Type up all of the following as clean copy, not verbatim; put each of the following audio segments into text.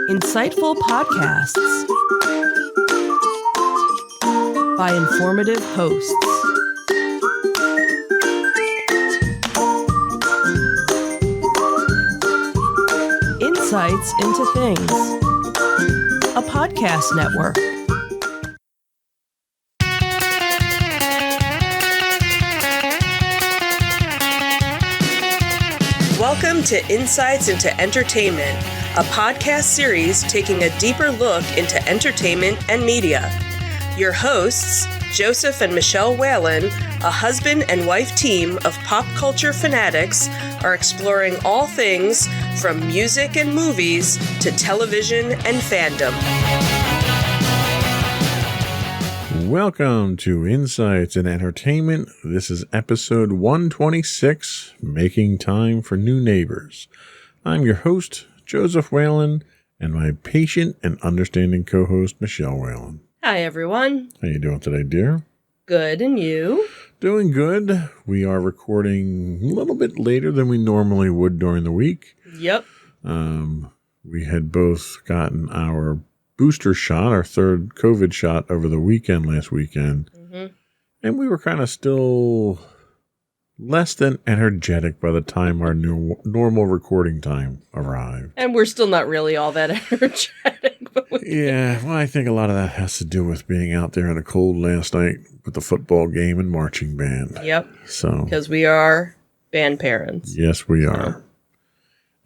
Insightful podcasts by informative hosts. Insights into Things, a podcast network. Welcome to Insights into Entertainment, a podcast series taking a deeper look into entertainment and media. Your hosts, Joseph and Michelle Whalen, a husband and wife team of pop culture fanatics, are exploring all things from music and movies to television and fandom. Welcome to Insights in Entertainment. This is episode 126, Making Time for New Neighbors. I'm your host, Joseph Whalen, and my patient and understanding co-host, Michelle Whalen. Hi, everyone. How you doing today, dear? Good, and you? Doing good. We are recording a little bit later than we normally would during the week. Yep. We had both gotten our booster shot, our third COVID shot over the weekend last weekend. Mm-hmm. And we were kind of still less than energetic by the time our new normal recording time arrived. And we're still not really all that energetic. But yeah, well, I think a lot of that has to do with being out there in the cold last night with the football game and marching band. Yep. So because we are band parents. Yes, we are.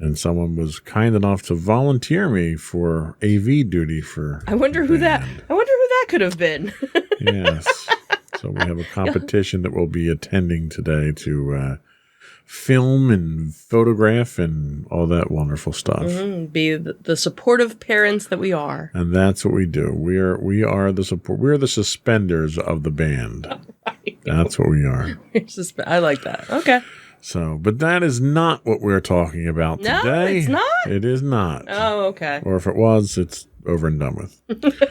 And someone was kind enough to volunteer me for AV duty for I wonder who that could have been. Yes. So we have a competition that we'll be attending today to film and photograph and all that wonderful stuff. Mm-hmm. Be the supportive parents that we are. And that's what we do. We are the support. We're the suspenders of the band. Right. That's what we are. I like that. Okay. So, but that is not what we're talking about today. No, it's not? It is not. Oh, okay. Or if it was, it's over and done with. Okay.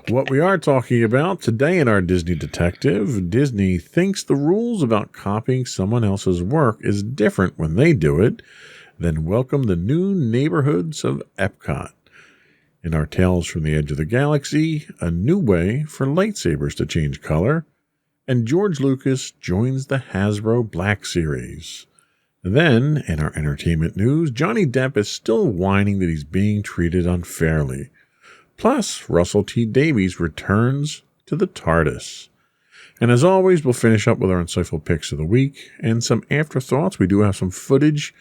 What we are talking about today in our Disney Detective, Disney thinks the rules about copying someone else's work is different when they do it, then welcome the new neighborhoods of EPCOT. In our Tales from the Edge of the Galaxy, a new way for lightsabers to change color. And George Lucas joins the Hasbro Black Series. Then, in our entertainment news, Johnny Depp is still whining that he's being treated unfairly. Plus, Russel T Davies returns to the Tardis. And as always, we'll finish up with our insightful picks of the week and some afterthoughts. We do have some footage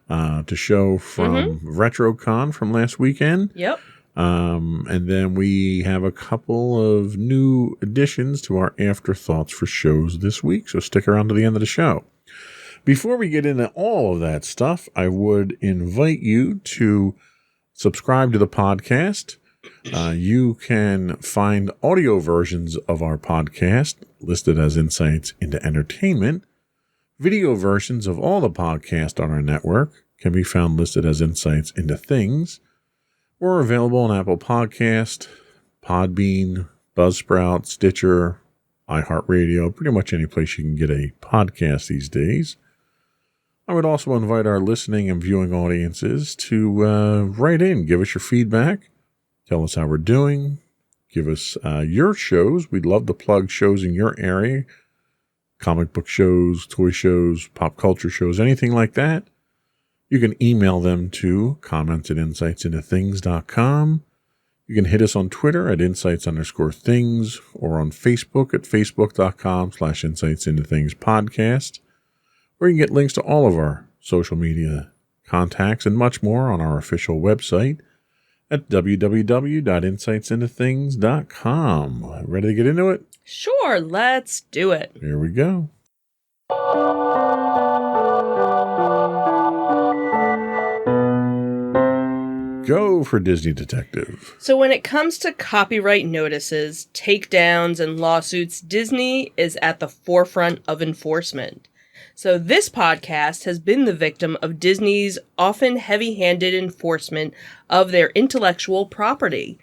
to show from RetroCon from last weekend. Yep. And then we have a couple of new additions to our afterthoughts for shows this week. So stick around to the end of the show. Before we get into all of that stuff, I would invite you to subscribe to the podcast. You can find audio versions of our podcast listed as Insights into Entertainment. Video versions of all the podcasts on our network can be found listed as Insights into Things. We're available on Apple Podcast, Podbean, Buzzsprout, Stitcher, iHeartRadio, pretty much any place you can get a podcast these days. I would also invite our listening and viewing audiences to write in, give us your feedback, tell us how we're doing, give us your shows. We'd love to plug shows in your area, comic book shows, toy shows, pop culture shows, anything like that. You can email them to comments@insightsintothings.com. You can hit us on Twitter at insights_things or on Facebook at facebook.com/insightsintothingspodcast, where you can get links to all of our social media contacts and much more on our official website at www.insightsintothings.com. Ready to get into it? Sure, let's do it. Here we go. Go for Disney Detective. So when it comes to copyright notices, takedowns, and lawsuits, Disney is at the forefront of enforcement. So this podcast has been the victim of Disney's often heavy-handed enforcement of their intellectual property.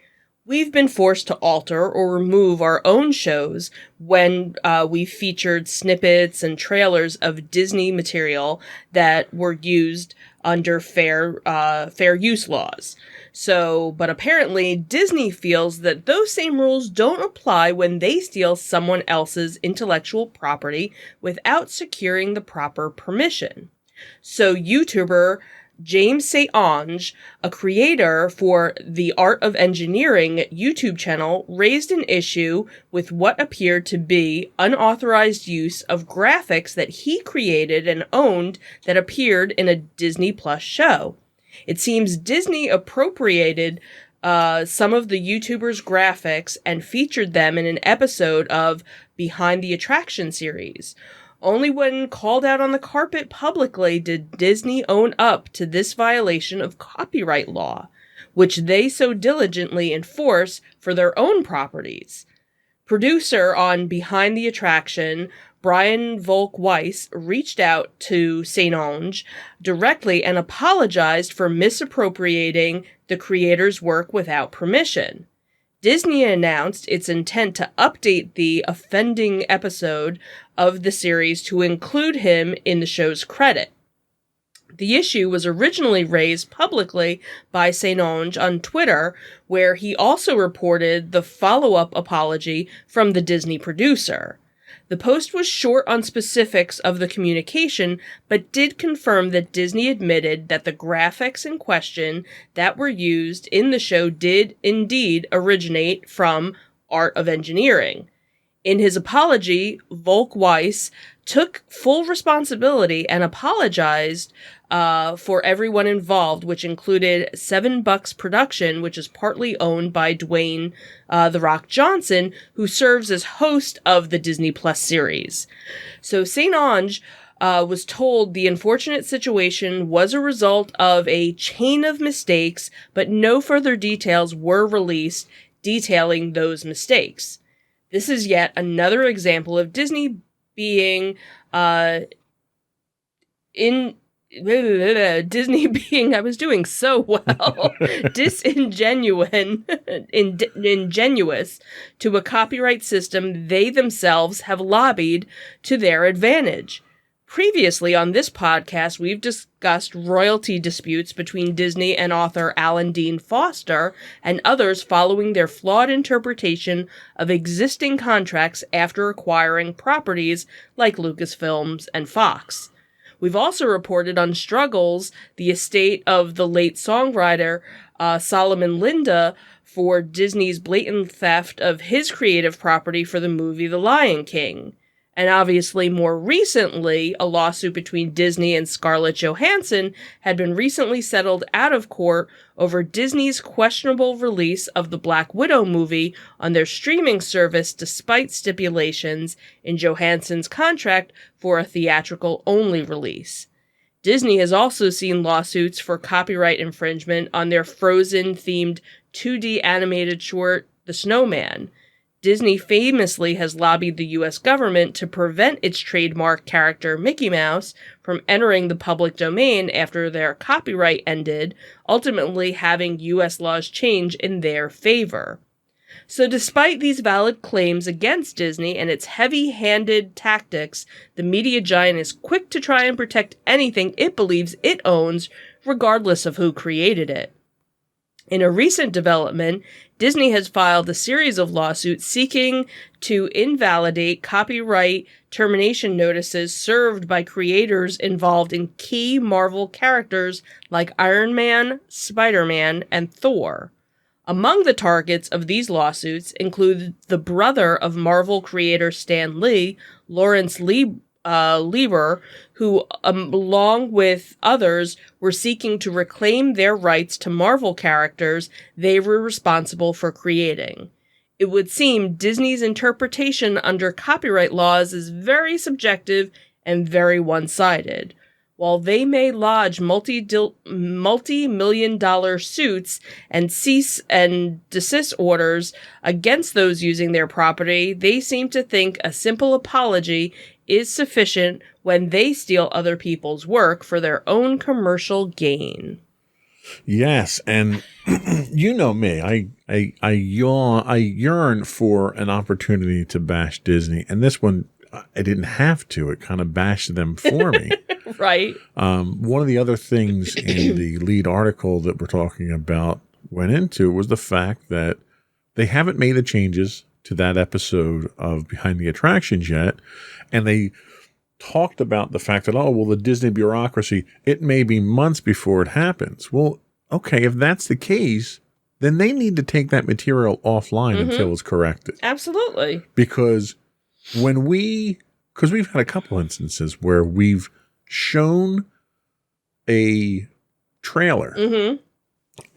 We've been forced to alter or remove our own shows when we featured snippets and trailers of Disney material that were used under fair use laws. So, but apparently Disney feels that those same rules don't apply when they steal someone else's intellectual property without securing the proper permission. So YouTuber James St. Onge, a creator for the Art of Engineering YouTube channel, raised an issue with what appeared to be unauthorized use of graphics that he created and owned that appeared in a Disney Plus show. It seems Disney appropriated some of the YouTuber's graphics and featured them in an episode of Behind the Attraction series. Only when called out on the carpet publicly did Disney own up to this violation of copyright law, which they so diligently enforce for their own properties. Producer on Behind the Attraction, Brian Volk-Weiss, reached out to St. Onge directly and apologized for misappropriating the creator's work without permission. Disney announced its intent to update the offending episode of the series to include him in the show's credit. The issue was originally raised publicly by St. Onge on Twitter, where he also reported the follow-up apology from the Disney producer. The post was short on specifics of the communication, but did confirm that Disney admitted that the graphics in question that were used in the show did indeed originate from Art of Engineering. In his apology, Volk-Weiss took full responsibility and apologized for everyone involved, which included Seven Bucks Production, which is partly owned by Dwayne "The Rock" Johnson, who serves as host of the Disney Plus series. So St. Onge was told the unfortunate situation was a result of a chain of mistakes, but no further details were released detailing those mistakes. This is yet another example of Disney being I was doing so well, ingenuous to a copyright system they themselves have lobbied to their advantage. Previously on this podcast, we've discussed royalty disputes between Disney and author Alan Dean Foster and others following their flawed interpretation of existing contracts after acquiring properties like Lucasfilms and Fox. We've also reported on struggles the estate of the late songwriter Solomon Linda for Disney's blatant theft of his creative property for the movie The Lion King. And obviously, more recently, a lawsuit between Disney and Scarlett Johansson had been recently settled out of court over Disney's questionable release of the Black Widow movie on their streaming service despite stipulations in Johansson's contract for a theatrical-only release. Disney has also seen lawsuits for copyright infringement on their Frozen-themed 2D animated short, The Snowman. Disney famously has lobbied the U.S. government to prevent its trademark character Mickey Mouse from entering the public domain after their copyright ended, ultimately having U.S. laws change in their favor. So despite these valid claims against Disney and its heavy-handed tactics, the media giant is quick to try and protect anything it believes it owns, regardless of who created it. In a recent development, Disney has filed a series of lawsuits seeking to invalidate copyright termination notices served by creators involved in key Marvel characters like Iron Man, Spider-Man, and Thor. Among the targets of these lawsuits include the brother of Marvel creator Stan Lee, Lawrence Lieber, who, along with others, were seeking to reclaim their rights to Marvel characters they were responsible for creating. It would seem Disney's interpretation under copyright laws is very subjective and very one-sided. While they may lodge multi-million-dollar suits and cease and desist orders against those using their property, they seem to think a simple apology is sufficient when they steal other people's work for their own commercial gain. Yes, and you know me, I yearn for an opportunity to bash Disney, and this one I didn't have to. It kind of bashed them for me. Right. One of the other things in the lead article that we're talking about went into was the fact that they haven't made the changes to that episode of Behind the Attractions yet. And they talked about the fact that, oh, well, the Disney bureaucracy, it may be months before it happens. Well, okay, if that's the case, then they need to take that material offline until it's corrected. Absolutely. Because we've had a couple instances where we've shown a trailer,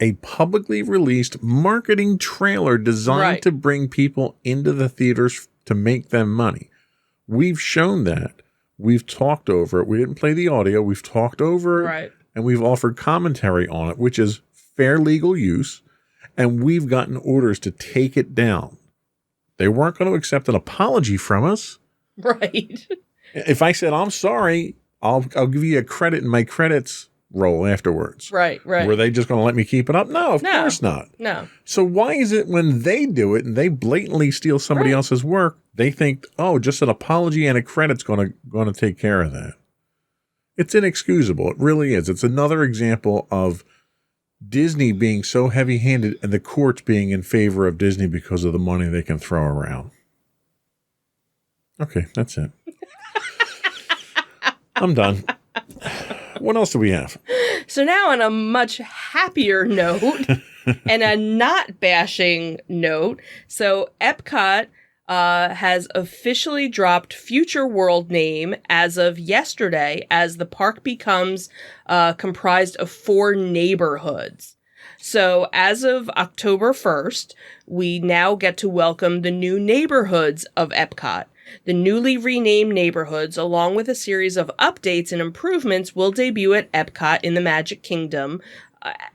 a publicly released marketing trailer designed to bring people into the theaters to make them money. We've shown that. We've talked over it. We didn't play the audio. We've talked over it. And we've offered commentary on it, which is fair legal use. And we've gotten orders to take it down. They weren't going to accept an apology from us. Right. If I said, I'm sorry, I'll give you a credit in my credits roll afterwards. Right. Were they just going to let me keep it up? No, of course not. No. So why is it when they do it and they blatantly steal somebody else's work, they think, oh, just an apology and a credit's going to take care of that? It's inexcusable. It really is. It's another example of Disney being so heavy-handed and the courts being in favor of Disney because of the money they can throw around. Okay, that's it. I'm done. What else do we have? So now on a much happier note and a not bashing note, so EPCOT has officially dropped Future World name as of yesterday as the park becomes comprised of 4 neighborhoods. So as of October 1st, we now get to welcome the new neighborhoods of EPCOT. The newly renamed neighborhoods, along with a series of updates and improvements, will debut at EPCOT in the Magic Kingdom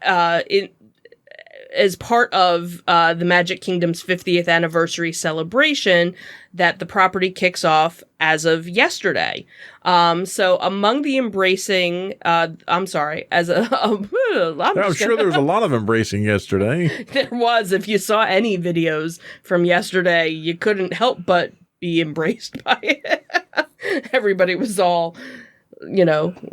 as part of the Magic Kingdom's 50th anniversary celebration that the property kicks off as of yesterday. So among the embracing, I'm sure there was a lot of embracing yesterday. There was. If you saw any videos from yesterday, you couldn't help but be embraced by it. Everybody was all,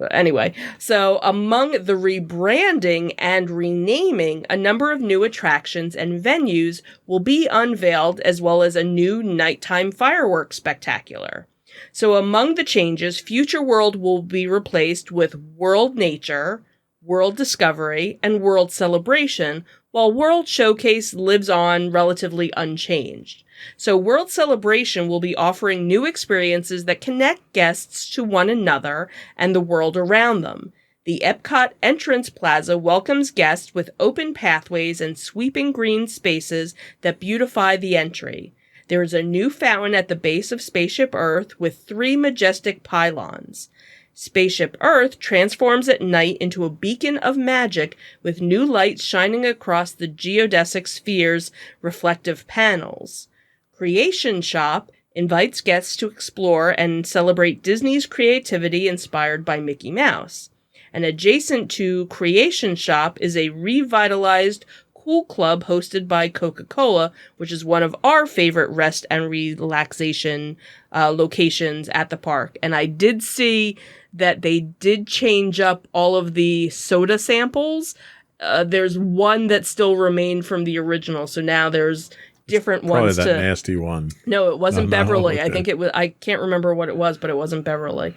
anyway. So among the rebranding and renaming, a number of new attractions and venues will be unveiled, as well as a new nighttime fireworks spectacular. So among the changes, Future World will be replaced with World Nature, World Discovery, and World Celebration, while World Showcase lives on relatively unchanged. So World Celebration will be offering new experiences that connect guests to one another and the world around them. The EPCOT Entrance Plaza welcomes guests with open pathways and sweeping green spaces that beautify the entry. There is a new fountain at the base of Spaceship Earth with 3 majestic pylons. Spaceship Earth transforms at night into a beacon of magic with new lights shining across the geodesic sphere's reflective panels. Creation Shop invites guests to explore and celebrate Disney's creativity inspired by Mickey Mouse. And adjacent to Creation Shop is a revitalized Cool Club hosted by Coca-Cola, which is one of our favorite rest and relaxation locations at the park. And I did see that they did change up all of the soda samples. There's one that still remained from the original, so now there's different ones. Probably that nasty one. No, it wasn't Beverly. Okay. I think it was. I can't remember what it was, but it wasn't Beverly.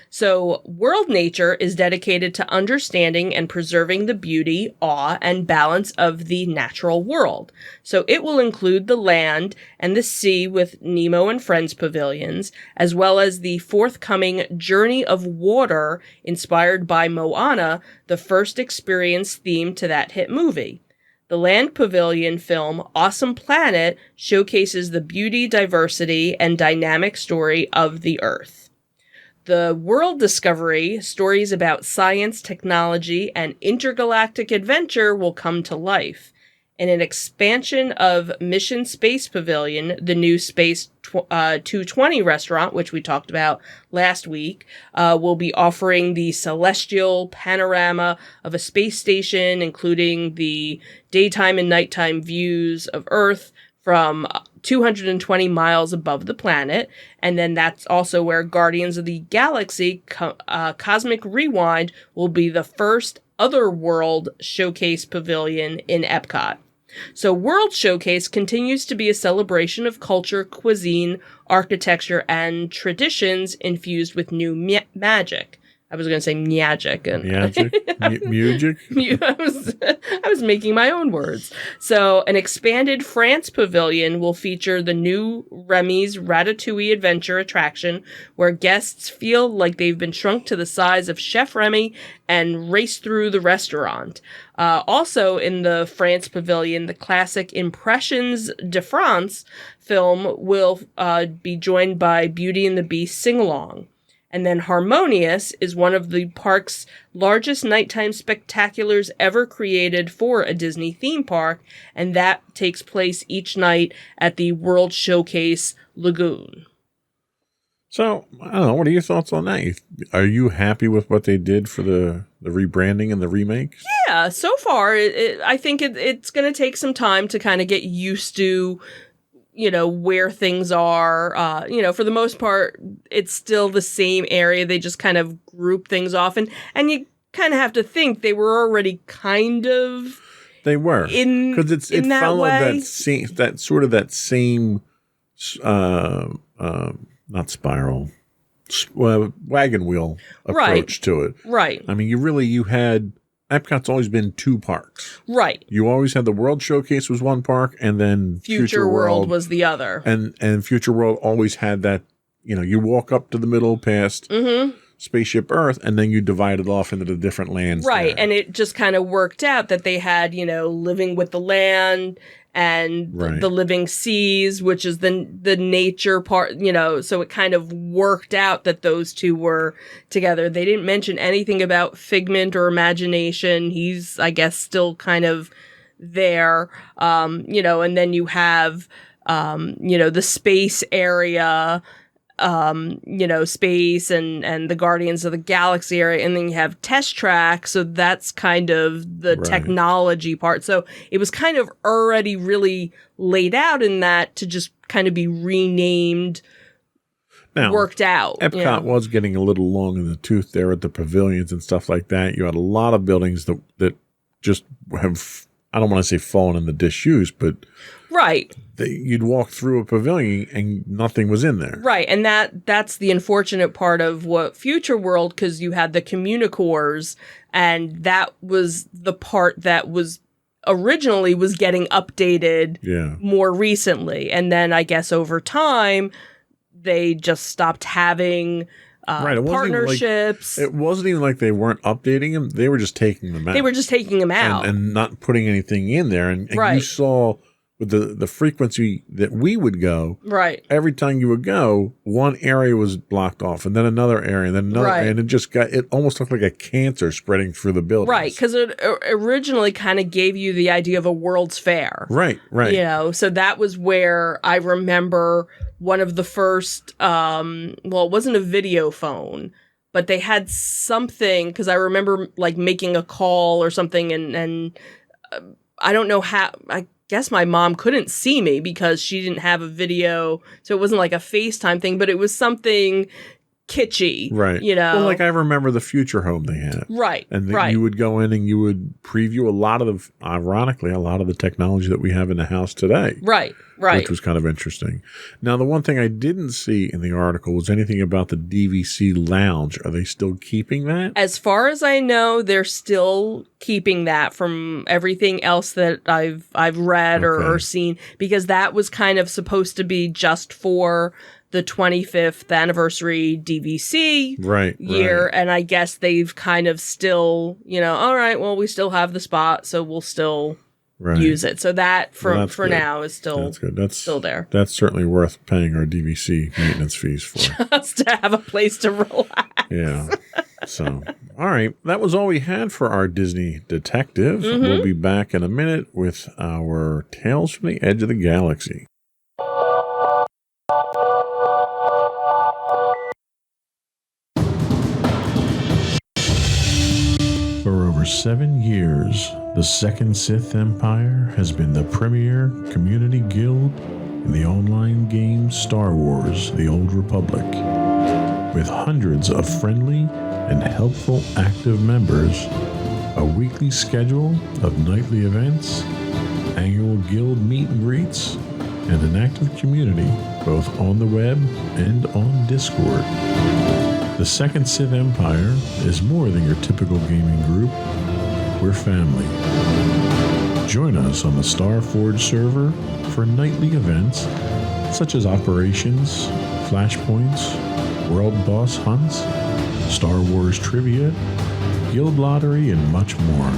So World Nature is dedicated to understanding and preserving the beauty, awe, and balance of the natural world. So it will include the land and the sea with Nemo and Friends pavilions, as well as the forthcoming Journey of Water inspired by Moana, the first experience theme to that hit movie. The Land Pavilion film Awesome Planet showcases the beauty, diversity, and dynamic story of the Earth. The World Discovery, stories about science, technology, and intergalactic adventure will come to life. In an expansion of Mission Space Pavilion, the new Space 220 restaurant, which we talked about last week, will be offering the celestial panorama of a space station, including the daytime and nighttime views of Earth from 220 miles above the planet. And then that's also where Guardians of the Galaxy Cosmic Rewind will be the first Otherworld Showcase Pavilion in EPCOT. So World Showcase continues to be a celebration of culture, cuisine, architecture, and traditions infused with new magic. I was going to say magic. And Music? I was making my own words. So an expanded France pavilion will feature the new Remy's Ratatouille Adventure attraction, where guests feel like they've been shrunk to the size of Chef Remy and race through the restaurant. Also in the France pavilion, the classic Impressions de France film will be joined by Beauty and the Beast sing-along. And then Harmonious is one of the park's largest nighttime spectaculars ever created for a Disney theme park, and that takes place each night at the World Showcase Lagoon. So, I don't know, what are your thoughts on that? Are you happy with what they did for the rebranding and the remake? Yeah, so far, I think it's going to take some time to kind of get used to, where things are. For the most part, it's still the same area. They just kind of group things off. And you kind of have to think they were already kind of... They were. Because it followed way. that same not spiral, wagon wheel approach to it. Right. I mean, you had... Epcot's always been two parks. Right. You always had the World Showcase was one park, and then Future World was the other. And Future World always had that, you walk up to the middle past Spaceship Earth, and then you divide it off into the different lands. Right. there. And it just kind of worked out that they had, Living with the Land and the Living Seas, which is the nature part, so it kind of worked out that those two were together. They didn't mention anything about Figment or Imagination. He's, I guess, still kind of there, and then you have, the space area, space and the Guardians of the Galaxy area, and then you have Test Track, so that's kind of the technology part. So it was kind of already really laid out in that to just kind of be renamed, worked out. Epcot was getting a little long in the tooth there at the pavilions and stuff like that. You had a lot of buildings that just have, I don't want to say fallen in the disuse, but... Right. You'd walk through a pavilion and nothing was in there. Right. And that's the unfortunate part of what Future World, because you had the Communicores, and that was the part that was originally was getting updated more recently. And then I guess over time, they just stopped having partnerships. It wasn't even like they weren't updating them. They were just taking them out. They were just taking them out. And not putting anything in there. And you saw... with the frequency that we would go, every time you would go, one area was blocked off, and then another area, and then another area, and it almost looked like a cancer spreading through the buildings. Right, because it originally kind of gave you the idea of a World's Fair. Right. So that was where I remember one of the first, it wasn't a video phone, but they had something, because I remember like making a call or something, and I don't know how... I guess my mom couldn't see me because she didn't have a video, so it wasn't like a FaceTime thing, but it was something kitschy, right? Well, like I remember the Future Home they had, right? And you would go in and you would preview a lot of the technology that we have in the house today, right? Which was kind of interesting. Now, the one thing I didn't see in the article was anything about the DVC lounge. Are they still keeping that? As far as I know, they're still keeping that from everything else that I've read or seen, because that was kind of supposed to be just for the 25th anniversary DVC year. And I guess they've kind of still, all right, well, we still have the spot, so we'll still use it. So that for now is still that's good. That's still there. That's certainly worth paying our DVC maintenance fees for. Just to have a place to relax. Yeah. So, all right. That was all we had for our Disney Detective. We'll be back in a minute with our Tales from the Edge of the Galaxy. For over 7 years, the Second Sith Empire has been the premier community guild in the online game Star Wars: The Old Republic. With hundreds of friendly and helpful active members, a weekly schedule of nightly events, annual guild meet and greets, and an active community both on the web and on Discord. The Second Sith Empire is more than your typical gaming group. We're family. Join us on the Starforge server for nightly events such as operations, flashpoints, world boss hunts, Star Wars trivia, guild lottery, and much more.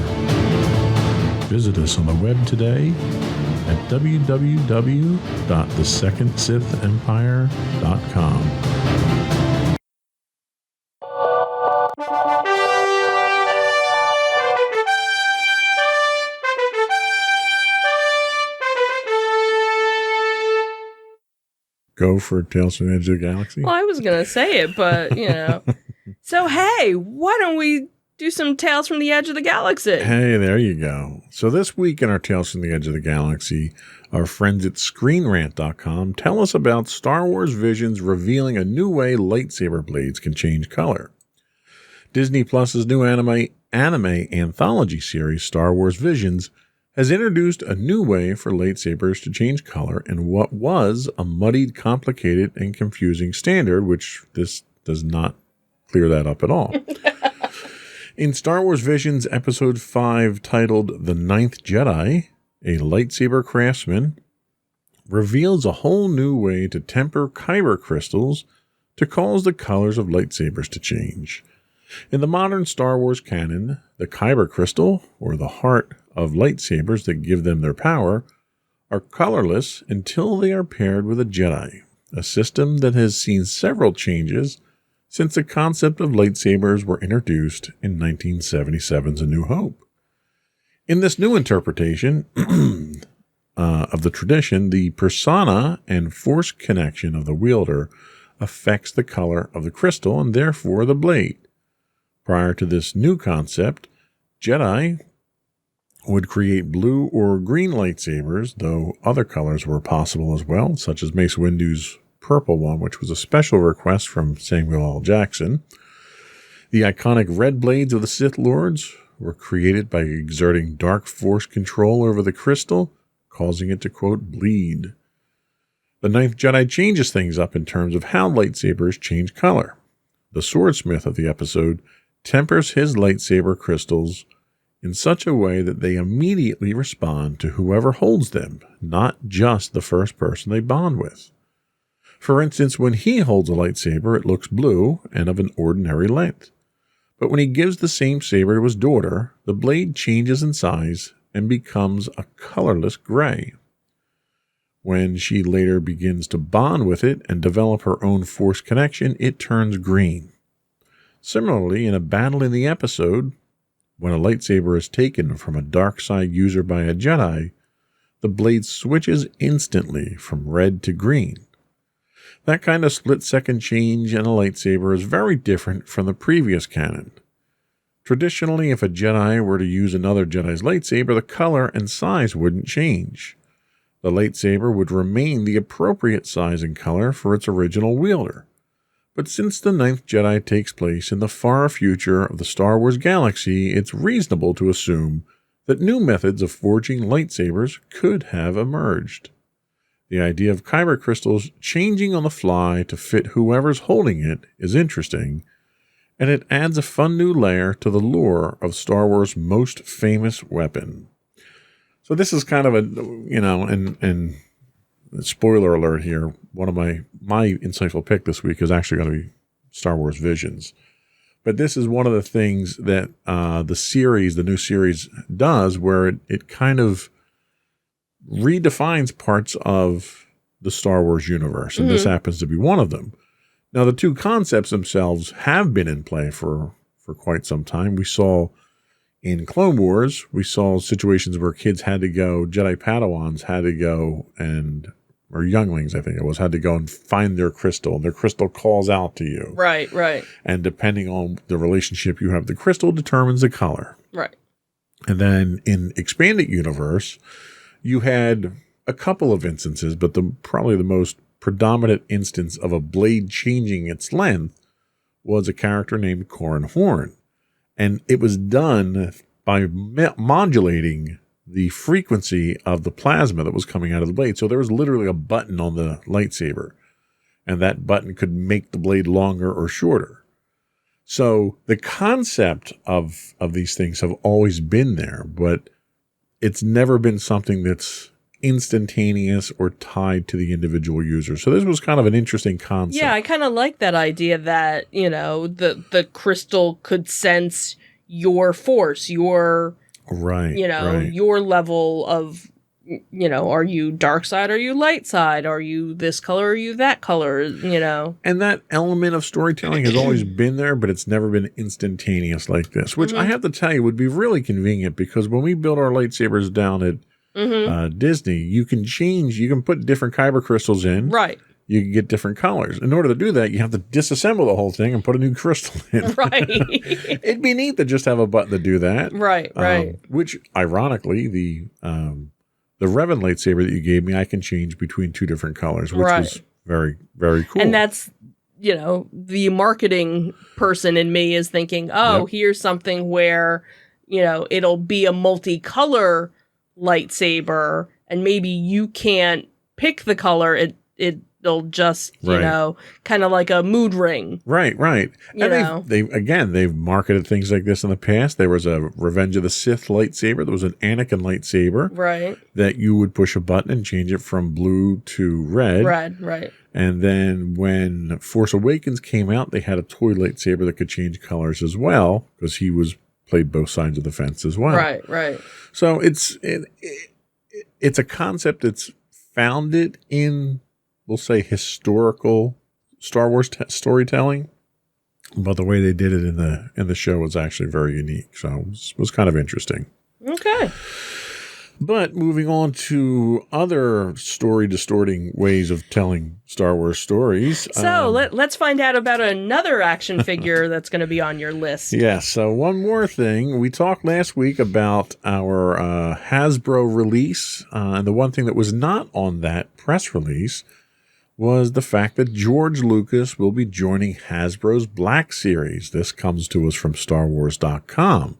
Visit us on the web today at www.thesecondsithempire.com. Go for Tales from the Edge of the Galaxy? Well, I was going to say it, but, So, hey, why don't we do some Tales from the Edge of the Galaxy? Hey, there you go. So this week in our Tales from the Edge of the Galaxy, our friends at ScreenRant.com tell us about Star Wars Visions revealing a new way lightsaber blades can change color. Disney Plus's new anime anthology series, Star Wars Visions, has introduced a new way for lightsabers to change color in what was a muddied, complicated, and confusing standard, which this does not clear that up at all. In Star Wars Visions Episode 5, titled The Ninth Jedi, a lightsaber craftsman reveals a whole new way to temper kyber crystals to cause the colors of lightsabers to change. In the modern Star Wars canon, the kyber crystal, or the heart of lightsabers that give them their power, are colorless until they are paired with a Jedi, a system that has seen several changes since the concept of lightsabers were introduced in 1977's A New Hope. In this new interpretation of the tradition, the persona and force connection of the wielder affects the color of the crystal and therefore the blade. Prior to this new concept, Jedi would create blue or green lightsabers, though other colors were possible as well, such as Mace Windu's purple one, which was a special request from Samuel L. Jackson. The iconic red blades of the Sith Lords were created by exerting dark force control over the crystal, causing it to, quote, bleed. The Ninth Jedi changes things up in terms of how lightsabers change color. The swordsmith of the episode tempers his lightsaber crystals in such a way that they immediately respond to whoever holds them, not just the first person they bond with. For instance, when he holds a lightsaber, it looks blue and of an ordinary length. But when he gives the same saber to his daughter, the blade changes in size and becomes a colorless gray. When she later begins to bond with it and develop her own force connection, it turns green. Similarly, in a battle in the episode, when a lightsaber is taken from a dark side user by a Jedi, the blade switches instantly from red to green. That kind of split-second change in a lightsaber is very different from the previous canon. Traditionally, if a Jedi were to use another Jedi's lightsaber, the color and size wouldn't change. The lightsaber would remain the appropriate size and color for its original wielder. But since the Ninth Jedi takes place in the far future of the Star Wars galaxy, it's reasonable to assume that new methods of forging lightsabers could have emerged. The idea of kyber crystals changing on the fly to fit whoever's holding it is interesting, and it adds a fun new layer to the lore of Star Wars' most famous weapon. So this is kind of a, and spoiler alert here, one of my insightful pick this week is actually going to be Star Wars Visions. But this is one of the things that the new series does, where it kind of redefines parts of the Star Wars universe, and this happens to be one of them. Now, the two concepts themselves have been in play for quite some time. We saw in Clone Wars, we saw situations where kids had to go, Jedi Padawans had to go or younglings, I think it was, had to go and find their crystal. And their crystal calls out to you. Right. And depending on the relationship you have, the crystal determines the color. Right. And then in Expanded Universe, you had a couple of instances, but probably the most predominant instance of a blade changing its length was a character named Corran Horn. And it was done by modulating the frequency of the plasma that was coming out of the blade. So there was literally a button on the lightsaber, and that button could make the blade longer or shorter. So the concept of these things have always been there, but it's never been something that's instantaneous or tied to the individual user. So this was kind of an interesting concept. Yeah, I kind of like that idea that, the crystal could sense your force, your your level of, are you dark side, are you light side, are you this color, are you that color, And that element of storytelling has always been there, but it's never been instantaneous like this, which I have to tell you would be really convenient, because when we build our lightsabers down at Disney, you can put different kyber crystals in. Right. You can get different colors. In order to do that, you have to disassemble the whole thing and put a new crystal in. Right. It'd be neat to just have a button to do that. Right, right. Which, ironically, the Revan lightsaber that you gave me, I can change between two different colors, which was very, very cool. And that's, the marketing person in me is thinking, here's something where, it'll be a multicolor lightsaber, and maybe you can't pick the color. It'll just, kind of like a mood ring. Right. And they've marketed things like this in the past. There was a Revenge of the Sith lightsaber. There was an Anakin lightsaber. Right. That you would push a button and change it from blue to red. Right. And then when Force Awakens came out, they had a toy lightsaber that could change colors as well, because he played both sides of the fence as well. Right. So it's a concept that's founded in, we'll say, historical Star Wars storytelling, but the way they did it in the show was actually very unique. So it was kind of interesting. Okay. But moving on to other story-distorting ways of telling Star Wars stories. So let's find out about another action figure that's going to be on your list. Yes. So one more thing. We talked last week about our Hasbro release. And the one thing that was not on that press release was the fact that George Lucas will be joining Hasbro's Black Series. This comes to us from StarWars.com.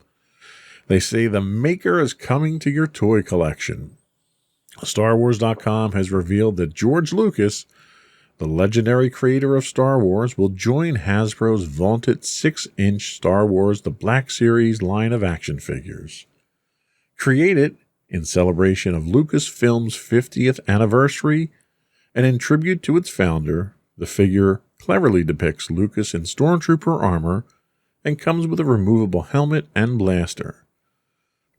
They say the maker is coming to your toy collection. StarWars.com has revealed that George Lucas, the legendary creator of Star Wars, will join Hasbro's vaunted 6-inch Star Wars The Black Series line of action figures. Created in celebration of Lucasfilm's 50th anniversary and in tribute to its founder, the figure cleverly depicts Lucas in stormtrooper armor and comes with a removable helmet and blaster.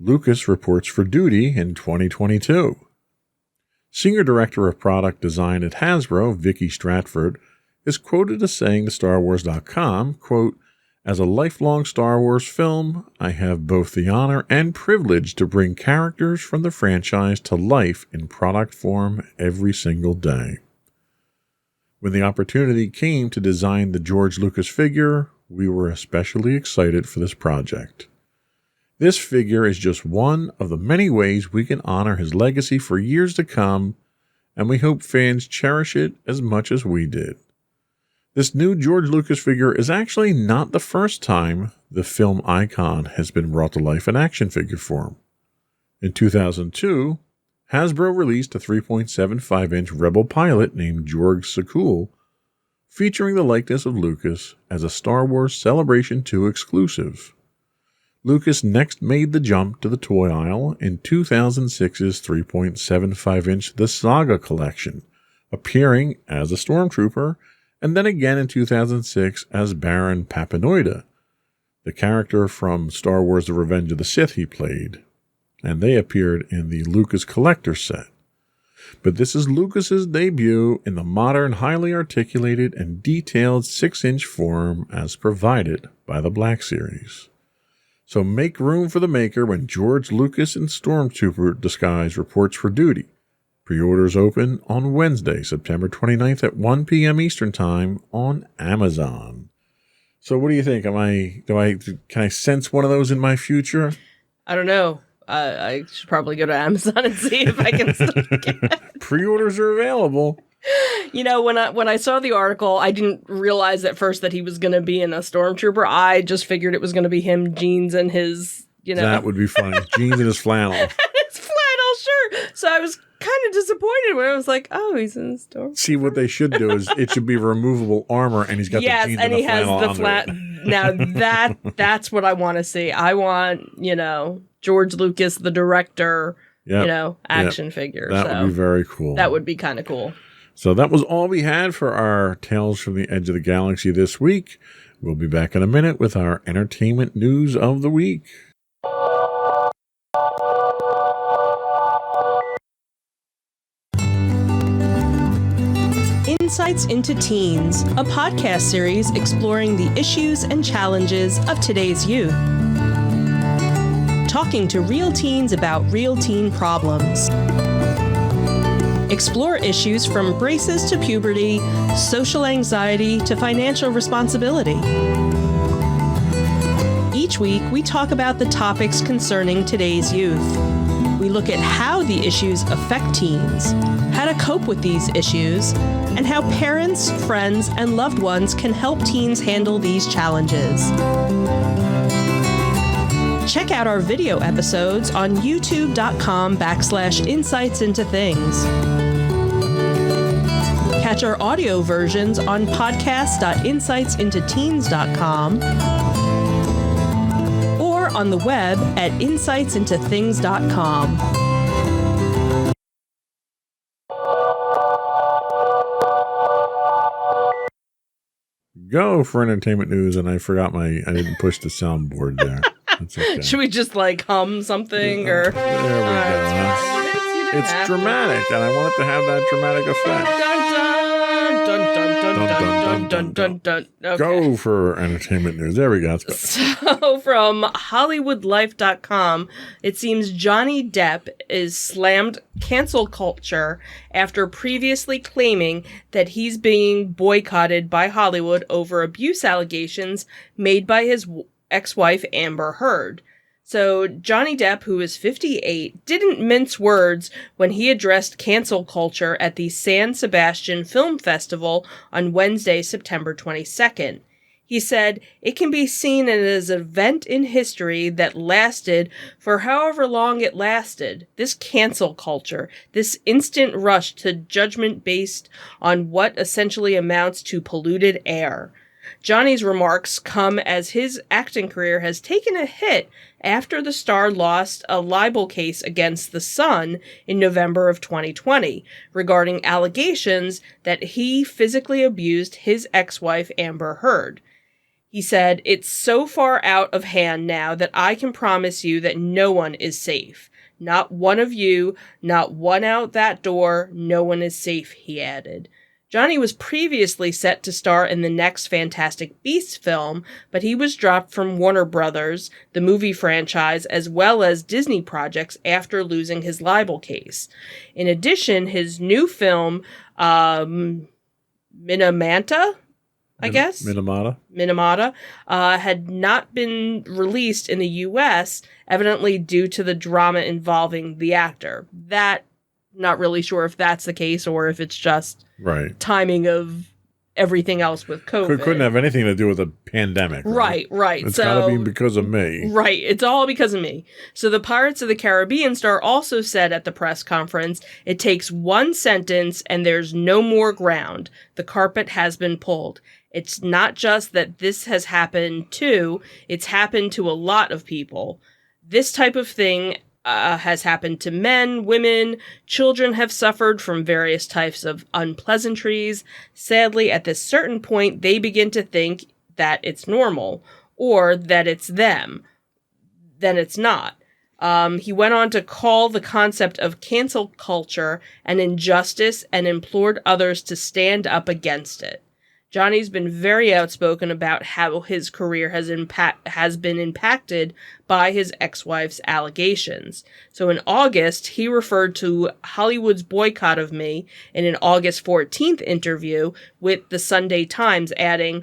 Lucas reports for duty in 2022. Senior Director of Product Design at Hasbro, Vicky Stratford, is quoted as saying to StarWars.com, quote, "As a lifelong Star Wars film, I have both the honor and privilege to bring characters from the franchise to life in product form every single day. When the opportunity came to design the George Lucas figure, we were especially excited for this project. This figure is just one of the many ways we can honor his legacy for years to come, and we hope fans cherish it as much as we did. This new George Lucas figure is actually not the first time the film icon has been brought to life in action figure form. In 2002, Hasbro released a 3.75-inch Rebel pilot named Jorg Sakul, featuring the likeness of Lucas as a Star Wars Celebration 2 exclusive. Lucas next made the jump to the toy aisle in 2006's 3.75-inch The Saga Collection, appearing as a stormtrooper, and then again in 2006 as Baron Papanoida, the character from Star Wars The Revenge of the Sith he played, and they appeared in the Lucas Collector set. But this is Lucas's debut in the modern, highly articulated, and detailed 6-inch form as provided by the Black Series. So make room for the maker when George Lucas in Stormtrooper disguise reports for duty. Pre-orders open on Wednesday, September 29th at 1 p.m. Eastern Time on Amazon. So what do you think? Can I sense one of those in my future? I don't know. I should probably go to Amazon and see if I can still get it. Pre-orders are available. You know, when I saw the article, I didn't realize at first that he was going to be in a Stormtrooper. I just figured it was going to be him, jeans, and his, That would be funny. Jeans and his flannel. And his flannel shirt. So I was kind of disappointed when I was like, oh, he's in the Stormtrooper. See, what they should do is it should be removable armor, and he's got the jeans and the flannel under it. Now that's what I want to see. I want, George Lucas, the director, action figure. That would be very cool. That would be kind of cool. So that was all we had for our Tales from the Edge of the Galaxy this week. We'll be back in a minute with our entertainment news of the week. Insights into Teens, a podcast series exploring the issues and challenges of today's youth. Talking to real teens about real teen problems. Explore issues from braces to puberty, social anxiety to financial responsibility. Each week, we talk about the topics concerning today's youth. We look at how the issues affect teens, how to cope with these issues, and how parents, friends, and loved ones can help teens handle these challenges. Check out our video episodes on youtube.com/insightsintothings. Catch our audio versions on podcast.insightsintoteens.com or on the web at insightsintothings.com. Go for entertainment news, and I forgot I didn't push the soundboard there. That's okay. Should we just hum something or? There we go. It's dramatic, and I want it to have that dramatic effect. Dun, dun, dun, dun, dun, dun, dun. Okay. Go for entertainment news. There we go. So from HollywoodLife.com, it seems Johnny Depp is slammed cancel culture after previously claiming that he's being boycotted by Hollywood over abuse allegations made by his ex-wife Amber Heard. So Johnny Depp, who is 58, didn't mince words when he addressed cancel culture at the San Sebastian Film Festival on Wednesday, September 22nd. He said, "It can be seen as an event in history that lasted for however long it lasted. This cancel culture, this instant rush to judgment based on what essentially amounts to polluted air." Johnny's remarks come as his acting career has taken a hit after the star lost a libel case against The Sun in November of 2020 regarding allegations that he physically abused his ex-wife Amber Heard. He said, "It's so far out of hand now that I can promise you that no one is safe. Not one of you, not one out that door, no one is safe," he added. Johnny was previously set to star in the next Fantastic Beasts film, but he was dropped from Warner Brothers, the movie franchise, as well as Disney projects after losing his libel case. In addition, his new film, Minamata, had not been released in the U.S., evidently due to the drama involving the actor. Not really sure if that's the case or if it's just timing of everything else with COVID. Couldn't have anything to do with a pandemic. Right. It's got to be because of me. Right. It's all because of me. So the Pirates of the Caribbean star also said at the press conference, "It takes one sentence and there's no more ground. The carpet has been pulled. It's not just that this has happened to, it's happened to a lot of people. This type of thing has happened to men, women, children have suffered from various types of unpleasantries. Sadly, at this certain point, they begin to think that it's normal or that it's them. Then it's not." He went on to call the concept of cancel culture an injustice and implored others to stand up against it. Johnny's been very outspoken about how his career has been impacted by his ex-wife's allegations. So in August, he referred to Hollywood's boycott of me in an August 14th interview with the Sunday Times, adding,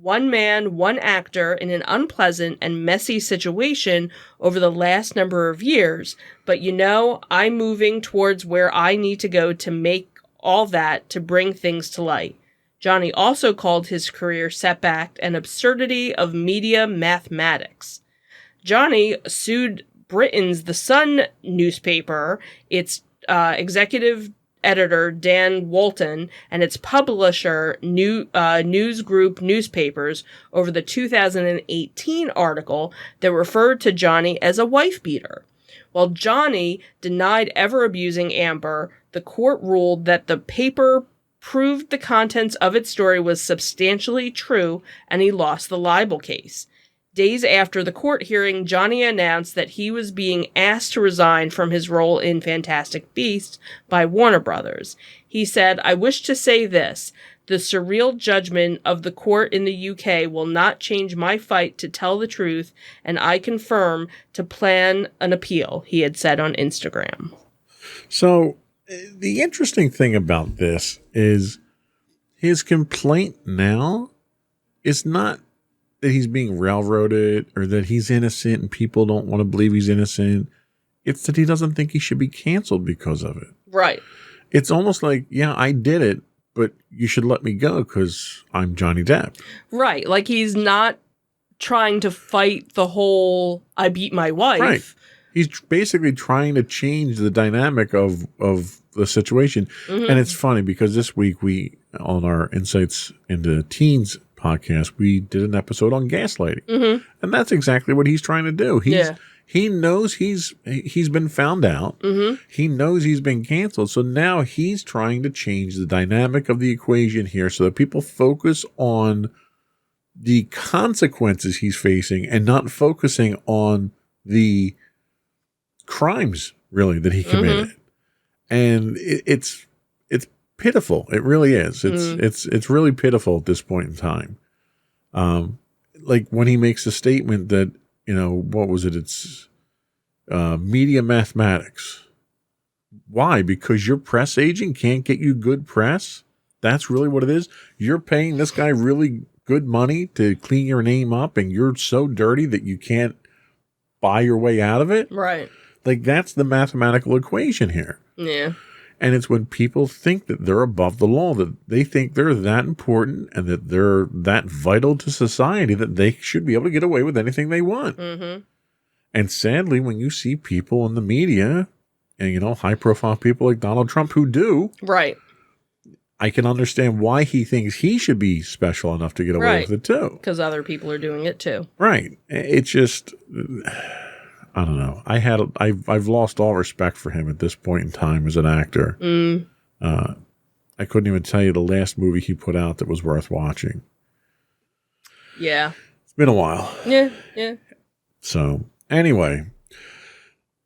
one man, one actor in an unpleasant and messy situation over the last number of years, but I'm moving towards where I need to go to make all that to bring things to light. Johnny also called his career setback an absurdity of media mathematics. Johnny sued Britain's The Sun newspaper, its executive editor Dan Walton, and its publisher News Group Newspapers over the 2018 article that referred to Johnny as a wife beater. While Johnny denied ever abusing Amber, the court ruled that the paper proved the contents of its story was substantially true, and he lost the libel case. Days after the court hearing, Johnny announced that he was being asked to resign from his role in Fantastic Beasts by Warner Brothers. He said, "I wish to say this. The surreal judgment of the court in the UK will not change my fight to tell the truth, and I confirm to plan an appeal," he had said on Instagram. So, the interesting thing about this is his complaint now is not that he's being railroaded or that he's innocent and people don't want to believe he's innocent. It's that he doesn't think he should be canceled because of it. Right. It's almost like, yeah, I did it, but you should let me go because I'm Johnny Depp. Right. Like he's not trying to fight the whole I beat my wife. Right. He's basically trying to change the dynamic of the situation. Mm-hmm. And it's funny because this week on our Insights into Teens podcast, we did an episode on gaslighting. Mm-hmm. And that's exactly what he's trying to do. He knows he's been found out. Mm-hmm. He knows he's been canceled. So now he's trying to change the dynamic of the equation here so that people focus on the consequences he's facing and not focusing on the crimes really that he committed. Mm-hmm. And it's pitiful. It really is. It's really pitiful at this point in time. Like when he makes a statement that, what was it? It's media mathematics. Why? Because your press agent can't get you good press? That's really what it is? You're paying this guy really good money to clean your name up and you're so dirty that you can't buy your way out of it? Right. Like that's the mathematical equation here. Yeah. And it's when people think that they're above the law, that they think they're that important and that they're that vital to society that they should be able to get away with anything they want. Mm-hmm. And sadly, when you see people in the media and, high-profile people like Donald Trump who do, right, I can understand why he thinks he should be special enough to get away with it too. Because other people are doing it too. Right. It's just... I don't know. I've lost all respect for him at this point in time as an actor. Mm. I couldn't even tell you the last movie he put out that was worth watching. Yeah. It's been a while. Yeah. So, anyway,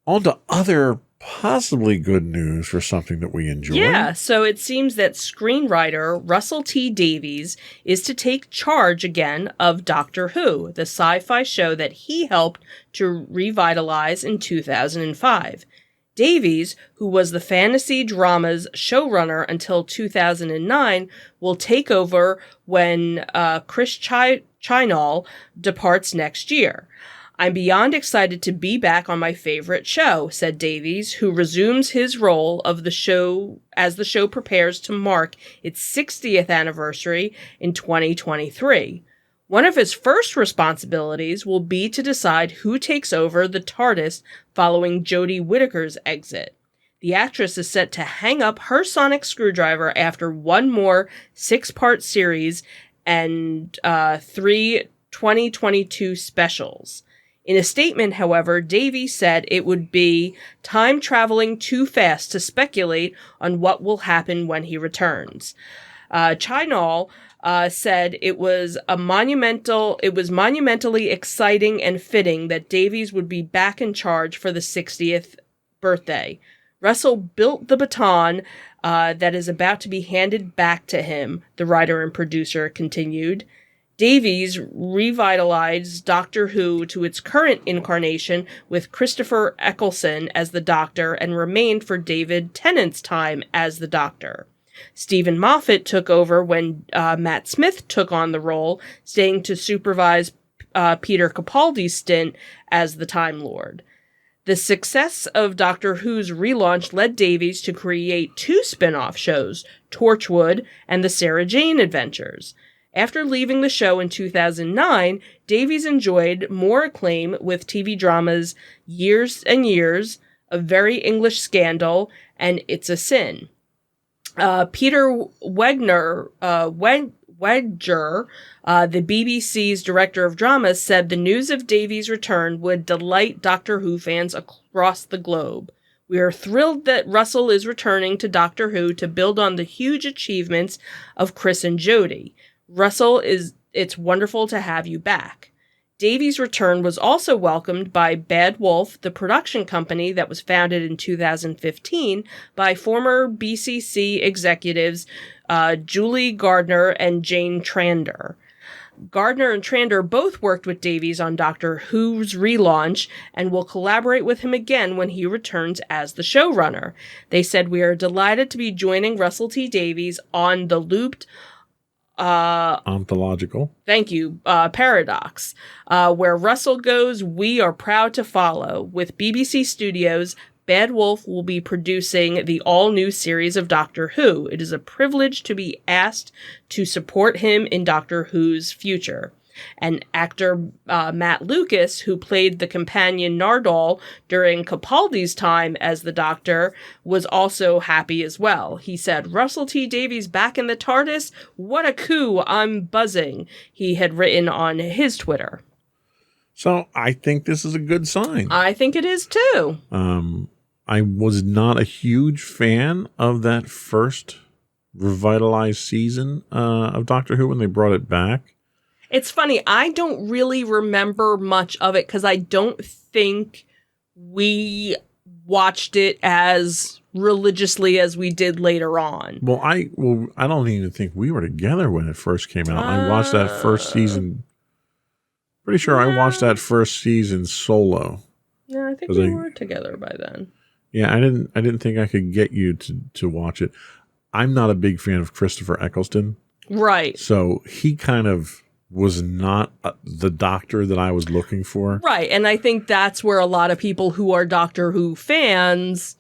on to other possibly good news for something that we enjoy. Yeah, so it seems that screenwriter Russel T Davies is to take charge again of Doctor Who, the sci-fi show that he helped to revitalize in 2005. Davies, who was the fantasy drama's showrunner until 2009, will take over when Chris Chibnall departs next year. "I'm beyond excited to be back on my favorite show," said Davies, who resumes his role of the show as the show prepares to mark its 60th anniversary in 2023. One of his first responsibilities will be to decide who takes over the Tardis following Jodie Whittaker's exit. The actress is set to hang up her sonic screwdriver after one more 6-part series and 3 2022 specials. In a statement, however, Davies said it would be time traveling too fast to speculate on what will happen when he returns. Chibnall said it was monumentally exciting and fitting that Davies would be back in charge for the 60th birthday. Russell built the baton that is about to be handed back to him, the writer and producer continued. Davies revitalized Doctor Who to its current incarnation with Christopher Eccleston as the Doctor and remained for David Tennant's time as the Doctor. Stephen Moffat took over when Matt Smith took on the role, staying to supervise Peter Capaldi's stint as the Time Lord. The success of Doctor Who's relaunch led Davies to create 2 spin-off shows, Torchwood and The Sarah Jane Adventures. After leaving the show in 2009, Davies enjoyed more acclaim with TV dramas Years and Years, A Very English Scandal, and It's a Sin. Peter Wedger, the BBC's director of drama, said the news of Davies' return would delight Doctor Who fans across the globe. We are thrilled that Russell is returning to Doctor Who to build on the huge achievements of Chris and Jodie. Russell, it's wonderful to have you back. Davies' return was also welcomed by Bad Wolf, the production company that was founded in 2015 by former BCC executives Julie Gardner and Jane Trander. Gardner and Trander both worked with Davies on Doctor Who's relaunch and will collaborate with him again when he returns as the showrunner. They said, "We are delighted to be joining Russel T Davies on the looped ontological. Thank you. Paradox. Where Russell goes, we are proud to follow. With BBC Studios, Bad Wolf will be producing the all-new series of Doctor Who. It is a privilege to be asked to support him in Doctor Who's future." And actor Matt Lucas, who played the companion Nardole during Capaldi's time as the Doctor, was also happy as well. He said, "Russel T Davies back in the Tardis? What a coup! I'm buzzing," he had written on his Twitter. So I think this is a good sign. I think it is too. I was not a huge fan of that first revitalized season of Doctor Who when they brought it back. It's funny, I don't really remember much of it because I don't think we watched it as religiously as we did later on. Well, I don't even think we were together when it first came out. I watched that first season. Pretty sure I watched that first season solo. Yeah, I think we were together by then. Yeah, I didn't think I could get you to watch it. I'm not a big fan of Christopher Eccleston. Right. So he kind of was not the Doctor that I was looking for. Right, and I think that's where a lot of people who are Doctor Who fans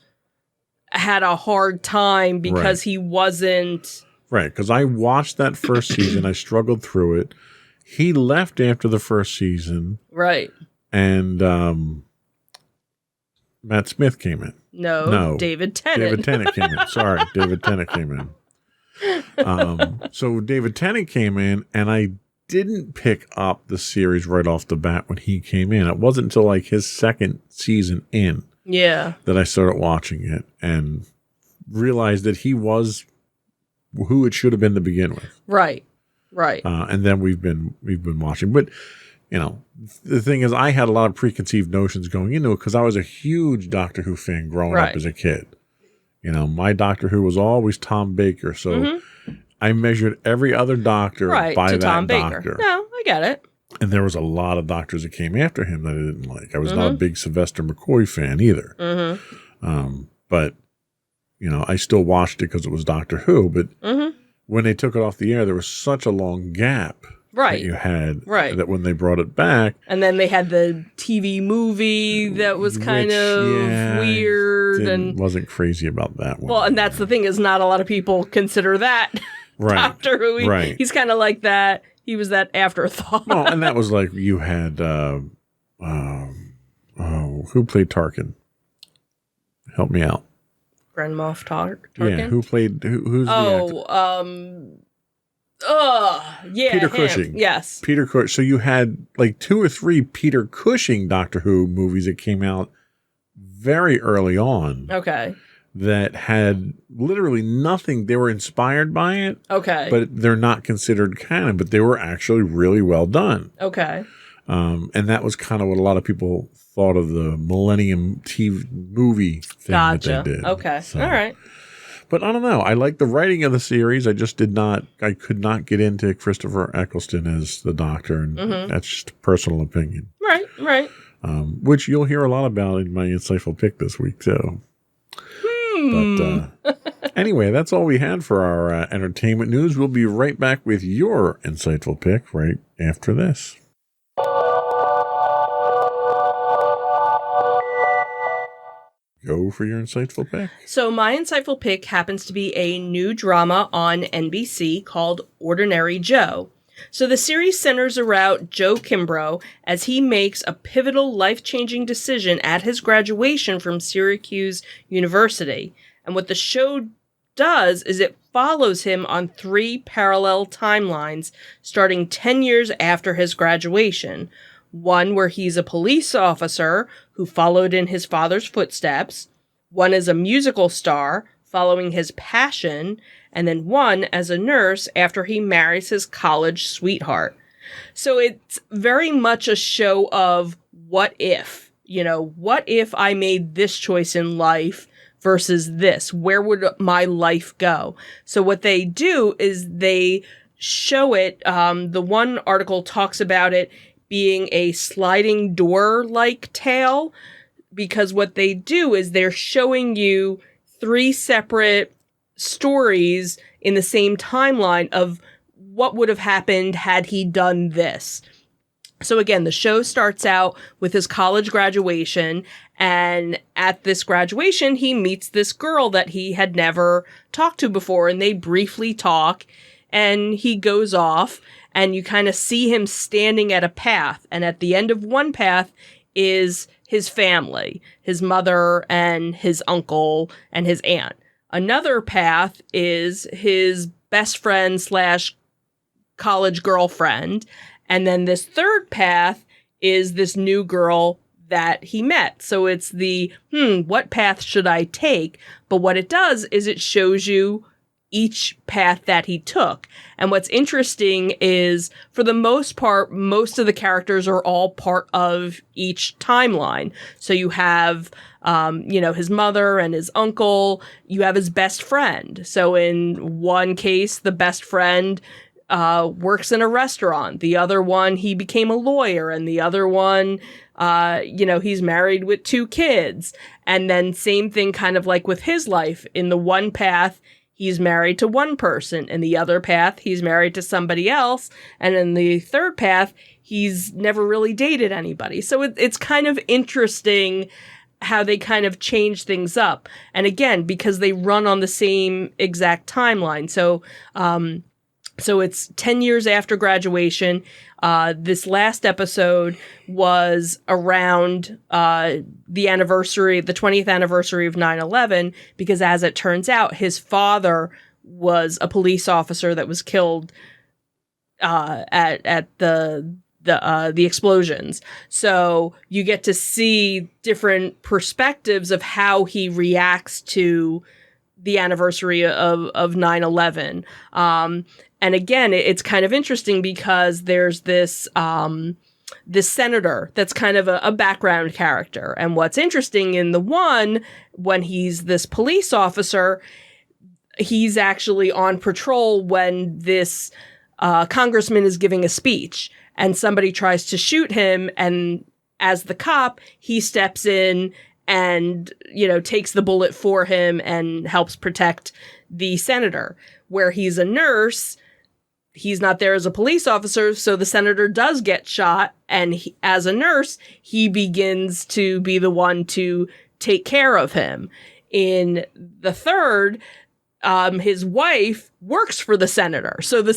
had a hard time because he wasn't... Right, because I watched that first season. I struggled through it. He left after the first season. Right. And Matt Smith came in. No, David Tennant. David Tennant came in. Sorry, David Tennant came in. So David Tennant came in, and I didn't pick up the series right off the bat when he came in. It wasn't until like his second season in that I started watching it and realized that he was who it should have been to begin with. Right. And then we've been watching. But, you know, the thing is, I had a lot of preconceived notions going into it because I was a huge Doctor Who fan growing up as a kid. You know, my Doctor Who was always Tom Baker. So I measured every other Doctor by that Tom Doctor. Baker. No, I get it. And there was a lot of Doctors that came after him that I didn't like. I was not a big Sylvester McCoy fan either. But, you know, I still watched it because it was Doctor Who. But when they took it off the air, there was such a long gap that you had that when they brought it back. And then they had the TV movie that was kind of weird. And wasn't crazy about that one. Well, and that's the thing is not a lot of people consider that Doctor Who. He's kind of like that. He was that afterthought. Well, and that was like you had, who played Tarkin? Help me out. Grand Moff Tarkin? Yeah, who's the actor? Peter Cushing. Yes. Peter Cushing. So you had like 2 or 3 Peter Cushing Doctor Who movies that came out very early on. Okay. That had literally nothing. They were inspired by it. Okay. But they're not considered canon, but they were actually really well done. Okay. And that was kind of what a lot of people thought of the Millennium TV movie thing that they did. Okay. So, all right. But I don't know. I like the writing of the series. I could not get into Christopher Eccleston as the Doctor. And that's just a personal opinion. Right. Which you'll hear a lot about in my insightful pick this week, too. But Anyway, that's all we had for our entertainment news. We'll be right back with your insightful pick right after this. Go for your insightful pick. So my insightful pick happens to be a new drama on NBC called Ordinary Joe. So the series centers around Joe Kimbrough as he makes a pivotal life-changing decision at his graduation from Syracuse University. And what the show does is it follows him on 3 parallel timelines starting 10 years after his graduation. One where he's a police officer who followed in his father's footsteps. One as a musical star, following his passion. And then one as a nurse after he marries his college sweetheart. So it's very much a show of what if. You know, what if I made this choice in life versus this? Where would my life go? So what they do is they show it. The one article talks about it being a sliding door-like tale, because what they do is they're showing you 3 separate stories in the same timeline of what would have happened had he done this. So again, the show starts out with his college graduation, and at this graduation, he meets this girl that he had never talked to before, and they briefly talk, and he goes off, and you kind of see him standing at a path, and at the end of one path is his family, his mother and his uncle and his aunt. Another path is his best friend / college girlfriend, and then this third path is this new girl that he met. So it's the, what path should I take? But what it does is it shows you each path that he took. And what's interesting is, for the most part, most of the characters are all part of each timeline. So you have, his mother and his uncle. You have his best friend. So in one case, the best friend works in a restaurant. The other one, he became a lawyer. And the other one, he's married with 2 kids. And then same thing kind of like with his life. In the one path, he's married to one person. In the other path, he's married to somebody else. And in the third path, he's never really dated anybody. So it's kind of interesting how they kind of change things up. And again, because they run on the same exact timeline. So it's 10 years after graduation. This last episode was around the anniversary, the 20th anniversary of 9/11, because as it turns out, his father was a police officer that was killed at the explosions. So you get to see different perspectives of how he reacts to the anniversary of 9/11. And again, it's kind of interesting because there's this senator that's kind of a background character. And what's interesting in the one, when he's this police officer, he's actually on patrol when this congressman is giving a speech and somebody tries to shoot him. And as the cop, he steps in and, takes the bullet for him and helps protect the senator. Where he's a nurse, he's not there as a police officer, so the senator does get shot, and as a nurse, he begins to be the one to take care of him. In the third, his wife works for the senator, so the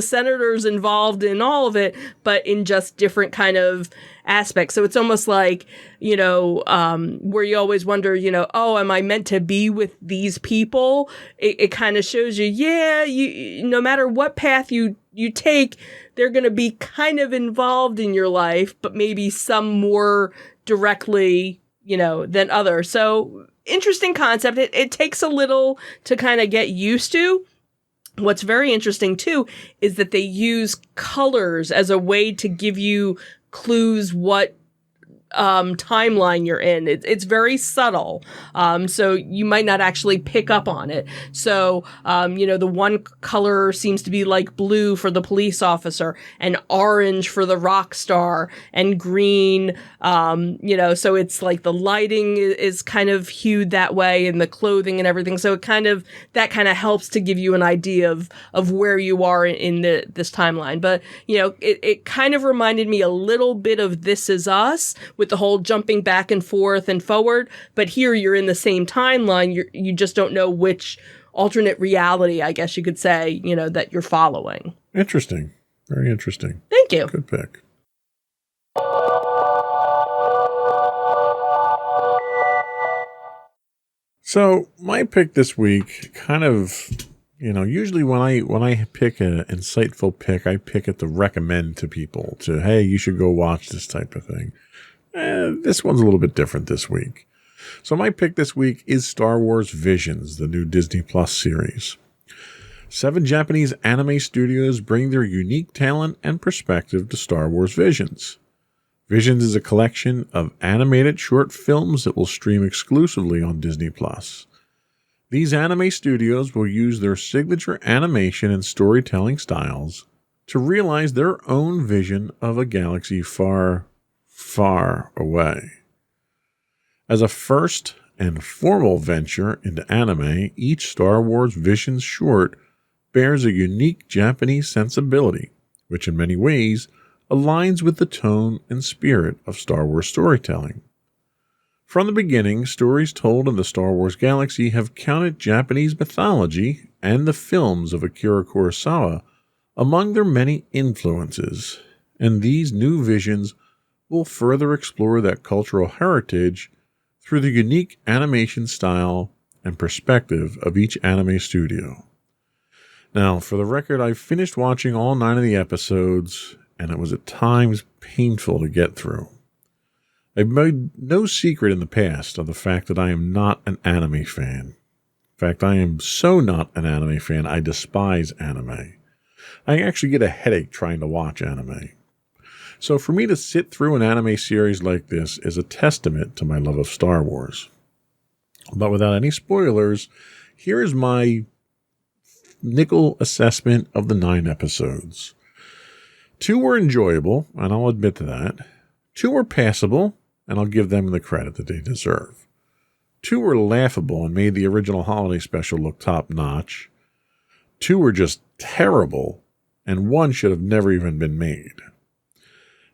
senator's involved in all of it, but in just different kind of aspects. So it's almost like, where you always wonder, am I meant to be with these people? It kind of shows you, no matter what path you take, they're going to be kind of involved in your life, but maybe some more directly, than others. So interesting concept. It takes a little to kind of get used to. What's very interesting too is that they use colors as a way to give you clues what timeline you're in. It's very subtle. So you might not actually pick up on it. So, the one color seems to be like blue for the police officer and orange for the rock star and green, so it's like the lighting is kind of hued that way and the clothing and everything. So that kind of helps to give you an idea of where you are in this timeline. But, it kind of reminded me a little bit of This Is Us with the whole jumping back and forth and forward. But here you're in the same timeline. You just don't know which alternate reality, I guess you could say, that you're following. Interesting. Very interesting. Thank you. Good pick. So my pick this week kind of, usually when I pick an insightful pick, I pick it to recommend to people hey, you should go watch this type of thing. This one's a little bit different this week. So my pick this week is Star Wars Visions, the new Disney Plus series. 7 Japanese anime studios bring their unique talent and perspective to Star Wars Visions. Visions is a collection of animated short films that will stream exclusively on Disney Plus. These anime studios will use their signature animation and storytelling styles to realize their own vision of a galaxy far, far away. As a first and formal venture into anime, each Star Wars Visions short bears a unique Japanese sensibility, which in many ways aligns with the tone and spirit of Star Wars storytelling. From the beginning, stories told in the Star Wars galaxy have counted Japanese mythology and the films of Akira Kurosawa among their many influences, and these new visions will further explore that cultural heritage through the unique animation style and perspective of each anime studio. Now, for the record, I've finished watching all 9 of the episodes, and it was at times painful to get through. I've made no secret in the past of the fact that I am not an anime fan. In fact, I am so not an anime fan, I despise anime. I actually get a headache trying to watch anime. So for me to sit through an anime series like this is a testament to my love of Star Wars. But without any spoilers, here is my nickel assessment of the 9 episodes. 2 were enjoyable, and I'll admit to that. 2 were passable, and I'll give them the credit that they deserve. 2 were laughable and made the original holiday special look top-notch. 2 were just terrible, and 1 should have never even been made.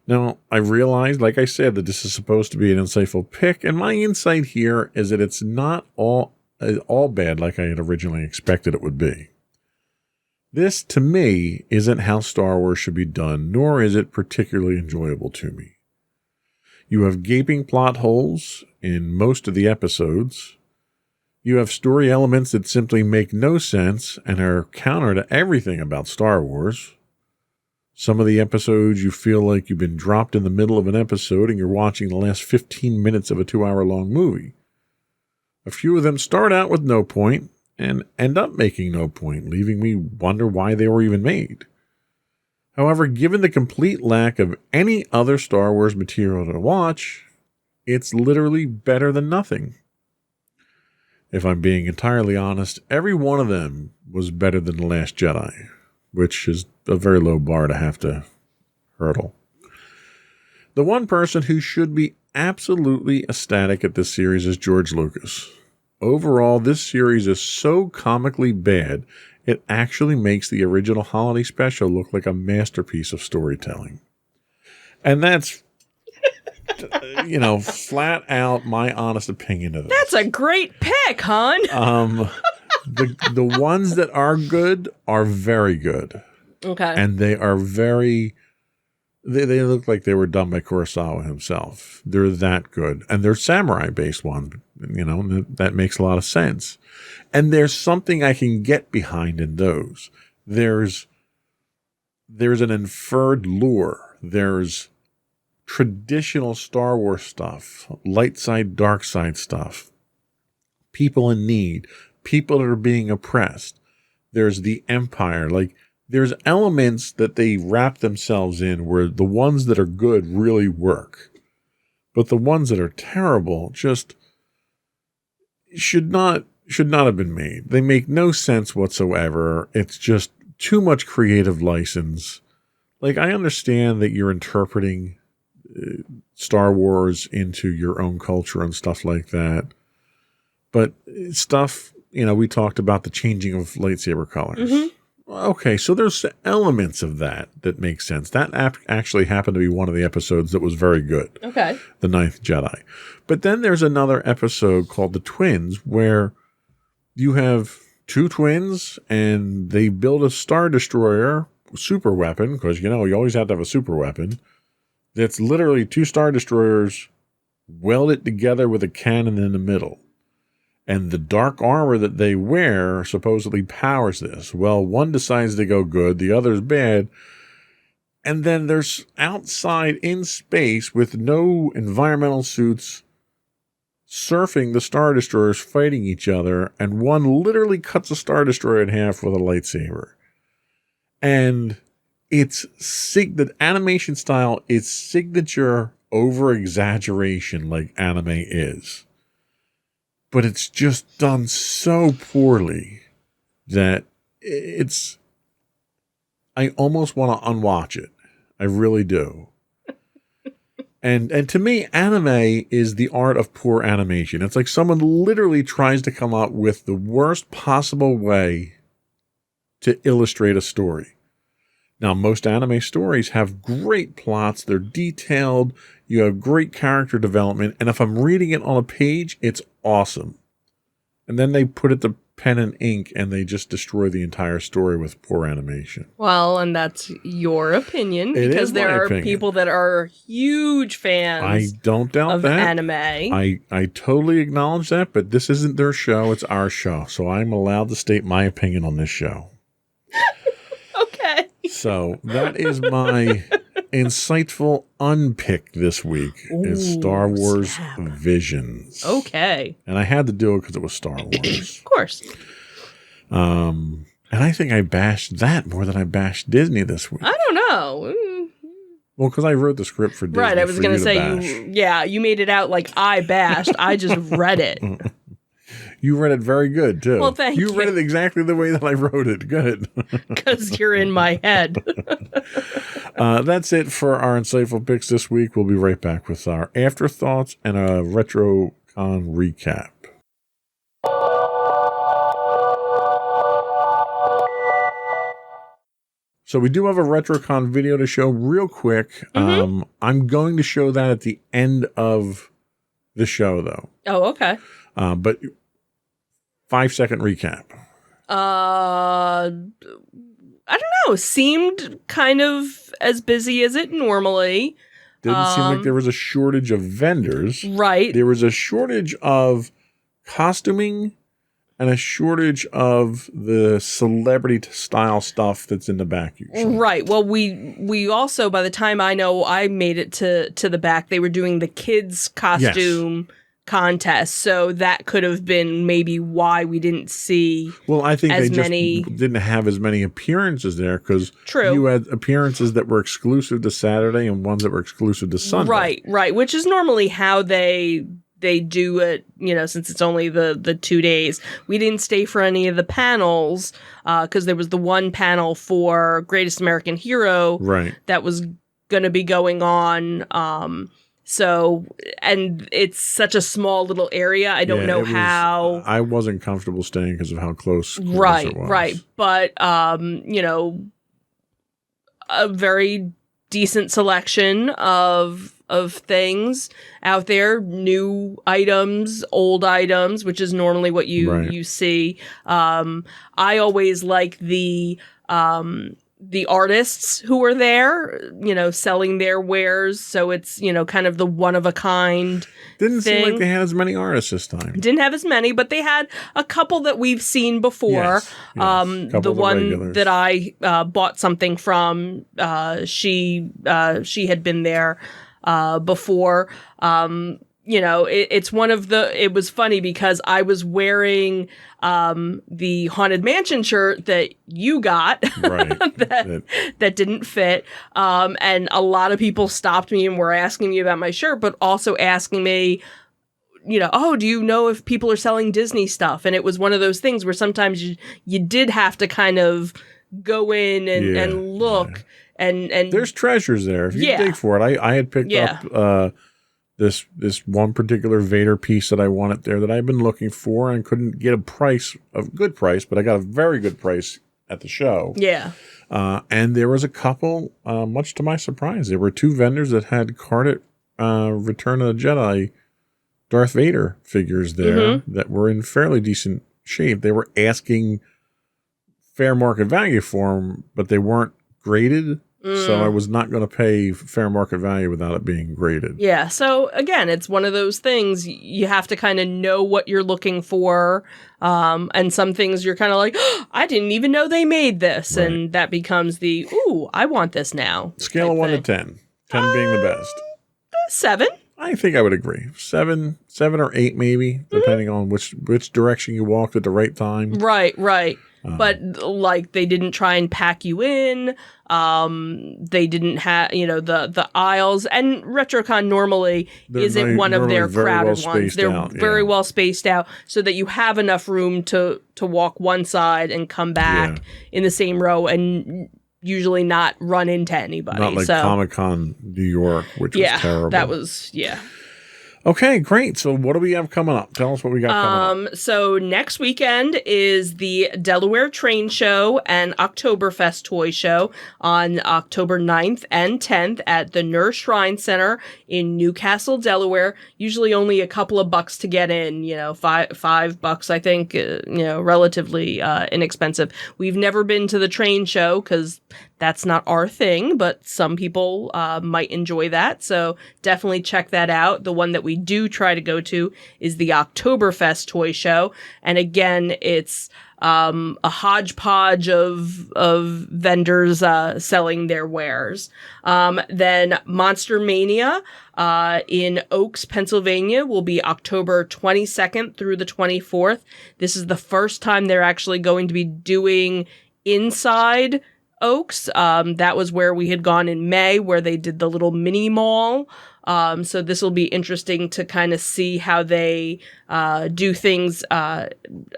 Now, I realize, like I said, that this is supposed to be an insightful pick, and my insight here is that it's not all bad like I had originally expected it would be. This, to me, isn't how Star Wars should be done, nor is it particularly enjoyable to me. You have gaping plot holes in most of the episodes. You have story elements that simply make no sense and are counter to everything about Star Wars. Some of the episodes you feel like you've been dropped in the middle of an episode and you're watching the last 15 minutes of a 2-hour-long movie. A few of them start out with no point and end up making no point, leaving me wonder why they were even made. However, given the complete lack of any other Star Wars material to watch, it's literally better than nothing. If I'm being entirely honest, every one of them was better than The Last Jedi, which is a very low bar to have to hurdle. The one person who should be absolutely ecstatic at this series is George Lucas. Overall, this series is so comically bad, it actually makes the original holiday special look like a masterpiece of storytelling. And that's, flat out my honest opinion of it. That's a great pick, hon. The ones that are good are very good. Okay. And they are very... They look like they were done by Kurosawa himself. They're that good. And they're samurai-based ones. That makes a lot of sense. And there's something I can get behind in those. There's an inferred lore. There's traditional Star Wars stuff. Light side, dark side stuff. People in need. People that are being oppressed. There's the Empire. There's elements that they wrap themselves in where the ones that are good really work. But the ones that are terrible just should not have been made. They make no sense whatsoever. It's just too much creative license. Like, I understand that you're interpreting Star Wars into your own culture and stuff like that. But stuff, we talked about the changing of lightsaber colors. Mm-hmm. Okay, so there's elements of that make sense. That actually happened to be one of the episodes that was very good. Okay. The Ninth Jedi. But then there's another episode called The Twins where you have two twins and they build a Star Destroyer super weapon, because, you always have to have a super weapon. That's literally two Star Destroyers welded together with a cannon in the middle. And the dark armor that they wear supposedly powers this. Well, one decides to go good, the other's bad. And then there's outside in space with no environmental suits surfing the Star Destroyers fighting each other. And one literally cuts a Star Destroyer in half with a lightsaber. And it's the animation style is signature over-exaggeration like anime is. But it's just done so poorly that I almost want to unwatch it. I really do. And to me, anime is the art of poor animation. It's like someone literally tries to come up with the worst possible way to illustrate a story. Now, most anime stories have great plots. They're detailed. You have great character development. And if I'm reading it on a page, it's awesome. And then they put it to pen and ink and they just destroy the entire story with poor animation. Well, and that's your opinion, because there are people that are huge fans. I don't doubt of that. Anime. I totally acknowledge that, but this isn't their show. It's our show. So I'm allowed to state my opinion on this show. Okay. So that is my insightful unpick this week. Is Star Wars Visions. Okay. And I had to do it because it was Star Wars. Of course. And I think I bashed that more than I bashed Disney this week. I don't know. Well, because I wrote the script for Disney. Right, I was going to say, you made it out like I bashed. I just read it. You read it very good, too. Well, thank you. You read it exactly the way that I wrote it. Good. Because you're in my head. That's it for our insightful picks this week. We'll be right back with our afterthoughts and a RetroCon recap. So we do have a RetroCon video to show real quick. Mm-hmm. I'm going to show that at the end of the show, though. Oh, okay. But 5-second recap. I don't know. Seemed kind of as busy as it normally. Didn't seem like there was a shortage of vendors. Right. There was a shortage of costuming and a shortage of the celebrity style stuff that's in the back usually. Right. Well, we also, by the time I made it to the back, they were doing the kids' costume contest, so that could have been maybe why we didn't see. Well, I think they just didn't have as many appearances there because you had appearances that were exclusive to Saturday and ones that were exclusive to Sunday. Right, which is normally how they do it. Since it's only the 2 days, we didn't stay for any of the panels because there was the one panel for Greatest American Hero that was going to be going on. So, and it's such a small little area. I don't know how. I wasn't comfortable staying because of how close it was. Right. But, a very decent selection of things out there, new items, old items, which is normally what you see. I always like the artists who are there, selling their wares. So it's, kind of the one of a kind. Didn't seem like they had as many artists this time. Didn't have as many, but they had a couple that we've seen before. The one that I bought something from, she had been there before. it's one of it was funny because I was wearing the Haunted Mansion shirt that you got Right. that didn't fit. And a lot of people stopped me and were asking me about my shirt, but also asking me, do you know if people are selling Disney stuff? And it was one of those things where sometimes you did have to kind of go in and look. Yeah. And there's treasures there if you dig for it. I had picked up this one particular Vader piece that I wanted there that I've been looking for and couldn't get a good price, but I got a very good price at the show. Yeah. And there was a couple, much to my surprise, there were 2 vendors that had carded Return of the Jedi Darth Vader figures there that were in fairly decent shape. They were asking fair market value for them, but they weren't graded. So I was not going to pay fair market value without it being graded. Yeah. So again, it's one of those things you have to kind of know what you're looking for. And some things you're kind of like, I didn't even know they made this. Right. And that becomes I want this now. Scale of 1 to 10. 10 being the best. 7. I think I would agree. 7 or 8 maybe, depending on which direction you walked at the right time. Right. But they didn't try and pack you in. They didn't have, the aisles. And RetroCon normally isn't one of their crowded ones. They're very well spaced out so that you have enough room to walk one side and come back in the same row and usually not run into anybody. Not like Comic-Con New York, which was terrible. That was, Okay, great. So what do we have coming up? Tell us what we got coming up. So next weekend is the Delaware Train Show and Oktoberfest Toy Show on October 9th and 10th at the Nur Shrine Center in Newcastle, Delaware. Usually only a couple of bucks to get in, $5, I think, relatively inexpensive. We've never been to the train show because that's not our thing, but some people might enjoy that. So definitely check that out. The one that we do try to go to is the Oktoberfest Toy Show. And again, it's a hodgepodge of vendors selling their wares. Then Monster Mania in Oaks, Pennsylvania will be October 22nd through the 24th. This is the first time they're actually going to be doing inside Oaks. That was where we had gone in May, where they did the little mini mall. So this will be interesting to kind of see how they do things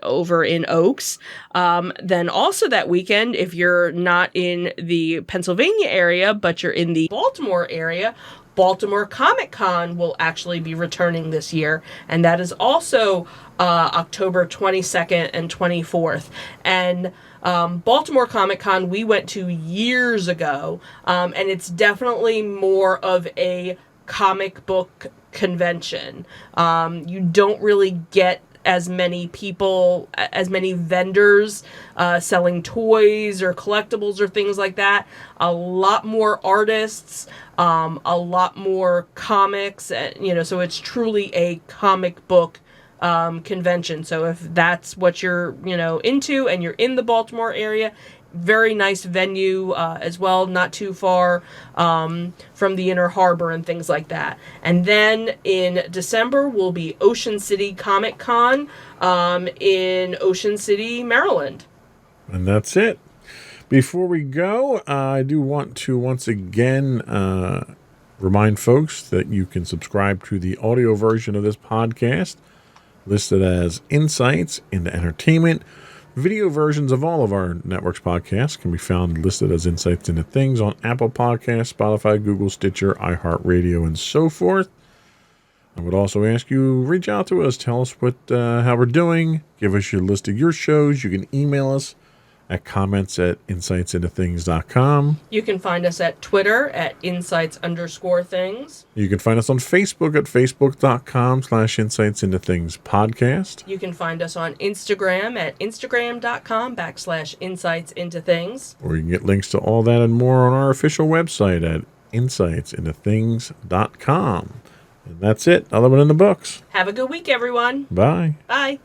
over in Oaks. Then also that weekend, if you're not in the Pennsylvania area, but you're in the Baltimore area, Baltimore Comic Con will actually be returning this year. And that is also October 22nd and 24th. And Baltimore Comic Con we went to years ago, and it's definitely more of a comic book convention. You don't really get as many people, as many vendors selling toys or collectibles or things like that. A lot more artists, a lot more comics, so it's truly a comic book convention. So if that's what you're, into and you're in the Baltimore area, very nice venue as well, not too far from the Inner Harbor and things like that. And then in December will be Ocean City Comic Con in Ocean City, Maryland. And that's it. Before we go, I do want to once again remind folks that you can subscribe to the audio version of this podcast, listed as Insights into Entertainment. Video versions of all of our network's podcasts can be found listed as Insights into Things on Apple Podcasts, Spotify, Google, Stitcher, iHeartRadio, and so forth. I would also ask you, reach out to us, tell us how we're doing, give us your list of your shows. You can email us at comments@insightsintothings.com. You can find us at Twitter at insights_things. You can find us on Facebook at facebook.com/insightsintothingspodcast. You can find us on Instagram at instagram.com/insightsintothings. Or you can get links to all that and more on our official website at insightsintothings.com. And that's it. Another one in the books. Have a good week, everyone. Bye. Bye.